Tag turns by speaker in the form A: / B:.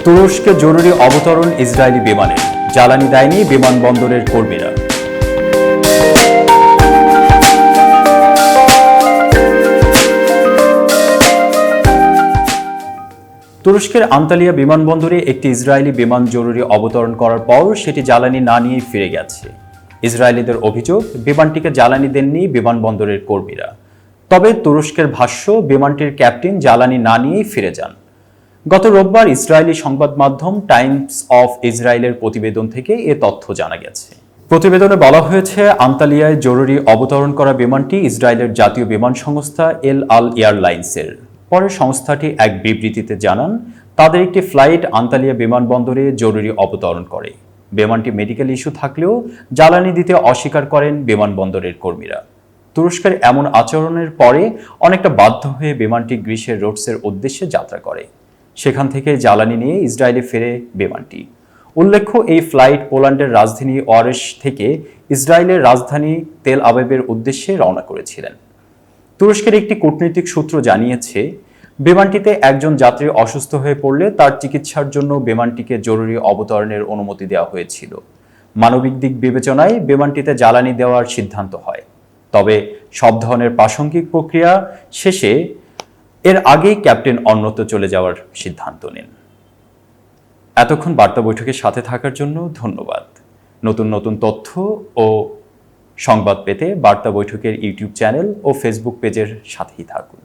A: তুরস্কে জরুরি অবতরণ ইসরায়েলি বিমানের, জ্বালানি দেয়নি বিমানবন্দরের কর্মীরা। তুরস্কের আন্তালিয়া বিমানবন্দরে একটি ইসরায়েলি বিমান জরুরি অবতরণ করার পর সেটি জ্বালানি না নিয়ে ফিরে গেছে। ইসরায়েলিদের অভিযোগ, বিমানটিকে জ্বালানি দেননি বিমানবন্দরের কর্মীরা। তবে তুরস্কের ভাষ্য, বিমানটির ক্যাপ্টেন জ্বালানি না নিয়েই ফিরে যান। গত রোববার ইসরায়েলি সংবাদ মাধ্যম টাইমস অফ ইসরায়েলের প্রতিবেদন থেকে এ তথ্য জানা গেছে। প্রতিবেদনে বলা হয়েছে, আন্তালিয়ায় জরুরি অবতরণ করা বিমানটি ইসরায়েলের জাতীয় বিমান সংস্থা এল আল এয়ারলাইন্সের। পরে সংস্থাটি এক বিবৃতিতে জানান, তাদের একটি ফ্লাইট আন্তালিয়া বিমানবন্দরে জরুরি অবতরণ করে। বিমানটি মেডিকেল ইস্যু থাকলেও জ্বালানি দিতে অস্বীকার করেন বিমানবন্দরের কর্মীরা। তুরস্কের এমন আচরণের পরে অনেকটা বাধ্য হয়ে বিমানটি গ্রিসের রোডসের উদ্দেশ্যে যাত্রা করে। সেখান থেকে জ্বালানি নিয়ে ইসরায়েলে ফেরে বিমানটি। উল্লেখ্য, এই ফ্লাইট পোল্যান্ডের রাজধানী ওয়ারেশ থেকে ইসরায়েলের রাজধানী তেল আবিবের উদ্দেশ্যে রওনা করেছিলেন। তুরস্কের একটি কূটনৈতিক সূত্র জানিয়েছে, বিমানটিতে একজন যাত্রী অসুস্থ হয়ে পড়লে তার চিকিৎসার জন্য বিমানটিকে জরুরি অবতরণের অনুমতি দেওয়া হয়েছিল। মানবিক দিক বিবেচনায় বিমানটিতে জ্বালানি দেওয়ার সিদ্ধান্ত হয়। তবে সব ধরনের প্রাসঙ্গিক প্রক্রিয়া শেষে এর আগেই ক্যাপ্টেন অন্যত্র চলে যাওয়ার সিদ্ধান্ত নেন। এতক্ষণ বার্তা বৈঠকের সাথে থাকার জন্য ধন্যবাদ। নতুন নতুন তথ্য ও সংবাদ পেতে বার্তা বৈঠকের ইউটিউব চ্যানেল ও ফেসবুক পেজের সাথেই থাকুন।